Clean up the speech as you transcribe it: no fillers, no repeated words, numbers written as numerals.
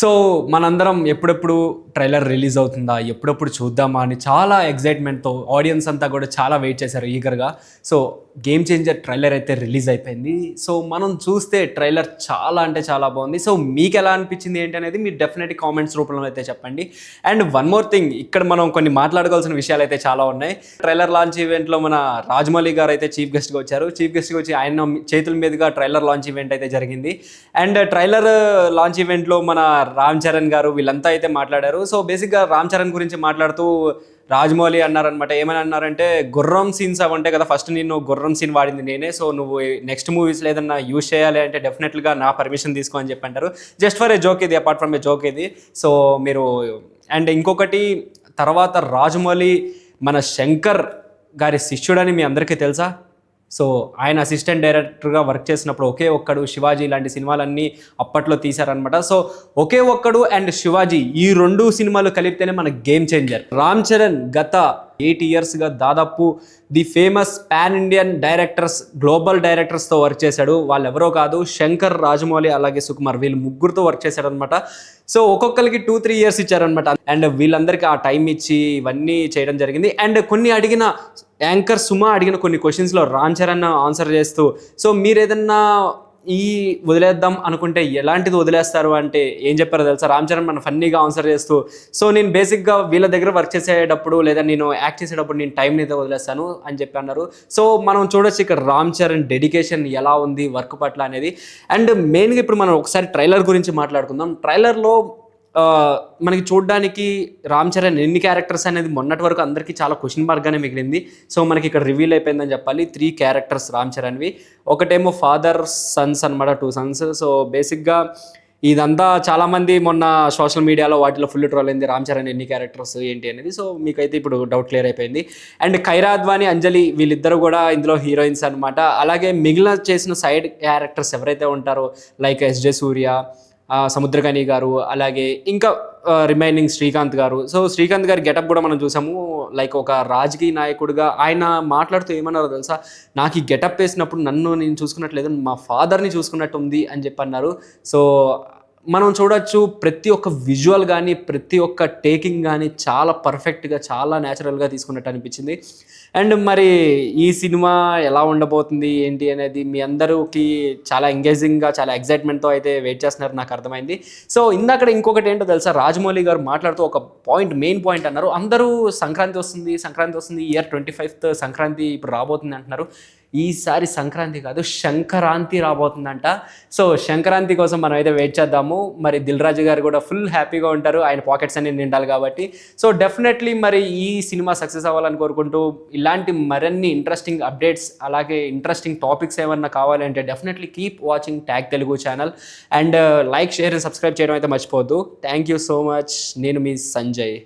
So మనందరం ఎప్పుడెప్పుడు trailer release అవుతుందా, ఎప్పుడెప్పుడు చూద్దామా అని చాలా ఎక్సైట్మెంట్తో ఆడియన్స్ అంతా కూడా చాలా వెయిట్ చేశారు ఈగర్గా. సో గేమ్ చేంజర్ ట్రైలర్ అయితే రిలీజ్ అయిపోయింది. సో మనం చూస్తే ట్రైలర్ చాలా అంటే చాలా బాగుంది. సో మీకు ఎలా అనిపించింది ఏంటి అనేది మీరు డెఫినెట్లీ కామెంట్స్ రూపంలో అయితే చెప్పండి. అండ్ వన్ మోర్ థింగ్, ఇక్కడ మనం కొన్ని మాట్లాడుకోవాల్సిన విషయాలు అయితే చాలా ఉన్నాయి. ట్రైలర్ లాంచ్ ఈవెంట్లో మన రాజమౌళి గారు అయితే చీఫ్ గెస్ట్గా వచ్చారు. చీఫ్ గెస్ట్గా వచ్చి ఆయన చేతుల మీదుగా ట్రైలర్ లాంచ్ ఈవెంట్ అయితే జరిగింది. అండ్ ట్రైలర్ లాంచ్ ఈవెంట్లో మన రామ్ చరణ్ గారు వీళ్ళంతా అయితే మాట్లాడారు. సో బేసిక్గా రామ్ చరణ్ గురించి మాట్లాడుతూ రాజమౌళి అన్నారనమాట. ఏమని అన్నారంటే, గుర్రం సీన్స్ అవి ఉంటాయి కదా, ఫస్ట్ నేను గుర్రం సీన్ వాడింది నేనే, సో నువ్వు నెక్స్ట్ మూవీస్లో ఏదన్నా యూజ్ చేయాలి అంటే డెఫినెట్గా నా పర్మిషన్ తీసుకో అని చెప్పి అంటారు. జస్ట్ ఫర్ ఏ జోక్ ఇది, అపార్ట్ ఫ్రమ్ ఏ జోక్ ఇది. సో మీరు అండ్ ఇంకొకటి, తర్వాత రాజమౌళి మన శంకర్ గారి శిష్యుడని మీ అందరికీ తెలుసా? సో ఆయన అసిస్టెంట్ డైరెక్టర్గా వర్క్ చేసినప్పుడు ఒకే ఒక్కడు, శివాజీ లాంటి సినిమాలన్నీ అప్పట్లో తీశారనమాట. సో ఒకే ఒక్కడు అండ్ శివాజీ ఈ రెండు సినిమాలు కలిపితేనే మన గేమ్ చేంజర్. రామ్ చరణ్ గత 8 yearsగా దాదాపు the famous pan Indian directors, global డైరెక్టర్స్తో వర్క్ చేశాడు. వాళ్ళు ఎవరో కాదు, శంకర్, రాజమౌళి అలాగే సుకుమార్, వీళ్ళు ముగ్గురుతో వర్క్ చేశాడు అనమాట. సో ఒక్కొక్కరికి 2-3 years ఇచ్చారనమాట. అండ్ వీళ్ళందరికీ ఆ టైం ఇచ్చి ఇవన్నీ చేయడం జరిగింది. అండ్ కొన్ని అడిగిన యాంకర్ సుమా అడిగిన కొన్ని క్వశ్చన్స్లో రామ్ చరణ్ ఆన్సర్ చేస్తూ, సో మీరు ఏదన్నా ఈ వదిలేద్దాం అనుకుంటే ఎలాంటిది వదిలేస్తారు అంటే ఏం చెప్పారో తెలుసా? రామ్ చరణ్ మన ఫన్నీగా ఆన్సర్ చేస్తూ, సో నేను బేసిక్గా వీళ్ళ దగ్గర వర్క్ చేసేటప్పుడు లేదా నేను యాక్ట్ చేసేటప్పుడు నేను టైంని అయితే వదిలేస్తాను అని చెప్పి అన్నారు. సో మనం చూడొచ్చు ఇక్కడ రామ్ చరణ్ డెడికేషన్ ఎలా ఉంది వర్క్ పట్ల అనేది. అండ్ మెయిన్గా ఇప్పుడు మనం ఒకసారి ట్రైలర్ గురించి మాట్లాడుకుందాం. ట్రైలర్లో మనకి చూడడానికి రామ్ చరణ్ ఎన్ని క్యారెక్టర్స్ అనేది మొన్నటి వరకు అందరికీ చాలా క్వశ్చన్ మార్క్గానే మిగిలింది. సో మనకి ఇక్కడ రివీల్ అయిపోయిందని చెప్పాలి. 3 characters రామ్ చరణ్వి. ఒకటేమో ఫాదర్ సన్స్ అనమాట, 2 sons. సో బేసిక్గా ఇదంతా చాలామంది మొన్న సోషల్ మీడియాలో వాటిలో ఫుల్ ట్రోల్ అయింది, రామ్ చరణ్ ఎన్ని క్యారెక్టర్స్ ఏంటి అనేది. సో మీకైతే ఇప్పుడు డౌట్ క్లియర్ అయిపోయింది. అండ్ ఖైరా అద్వానీ, అంజలి వీళ్ళిద్దరు కూడా ఇందులో హీరోయిన్స్ అనమాట. అలాగే మిగిలిన చేసిన సైడ్ క్యారెక్టర్స్ ఎవరైతే ఉంటారో లైక్ ఎస్జే సూర్య, సముద్రకని గారు, అలాగే ఇంకా రిమైనింగ్ శ్రీకాంత్ గారు. సో శ్రీకాంత్ గారి గెటప్ కూడా మనం చూసాము, లైక్ ఒక రాజకీయ నాయకుడిగా. ఆయన మాట్లాడుతూ ఏమన్నారో తెలుసా? నాకు ఈ గెటప్ వేసినప్పుడు నన్ను నేను చూసుకున్నట్లేదు, మా ఫాదర్ని చూసుకున్నట్టు ఉంది అని చెప్పి అన్నారు. సో మనం చూడొచ్చు ప్రతి ఒక్క విజువల్ కానీ ప్రతి ఒక్క టేకింగ్ కానీ చాలా పర్ఫెక్ట్గా, చాలా న్యాచురల్గా తీసుకున్నట్టు అనిపించింది. అండ్ మరి ఈ సినిమా ఎలా ఉండబోతుంది ఏంటి అనేది మీ అందరికీ చాలా ఎంగేజింగ్గా, చాలా ఎక్సైట్మెంట్తో అయితే వెయిట్ చేస్తున్నారు నాకు అర్థమైంది. సో ఇందాక ఇంకొకటి ఏంటో తెలుసా? రాజమౌళి గారు మాట్లాడుతూ ఒక పాయింట్, మెయిన్ పాయింట్ అన్నారు. అందరూ సంక్రాంతి వస్తుంది, ఇయర్ 25th సంక్రాంతి ఇప్పుడు రాబోతుంది అంటున్నారు. ఈసారి సంక్రాంతి కాదు, సంక్రాంతి రాబోతుందంట. సో సంక్రాంతి కోసం మనం అయితే వెయిట్ చేద్దాము. మరి దిల్ రాజు గారు కూడా ఫుల్ హ్యాపీగా ఉంటారు, ఆయన పాకెట్స్ అన్ని నిండాలి కాబట్టి. సో డెఫినెట్లీ మరి ఈ సినిమా సక్సెస్ అవ్వాలని కోరుకుంటూ, ఇలాంటి మరిన్ని ఇంట్రెస్టింగ్ అప్డేట్స్ అలాగే ఇంట్రెస్టింగ్ టాపిక్స్ ఏమన్నా కావాలంటే definitely keep watching tag Telugu channel. And like, share and subscribe చేయడం అయితే మర్చిపోవద్దు. Thank you so much. నేను మీ సంజయ్.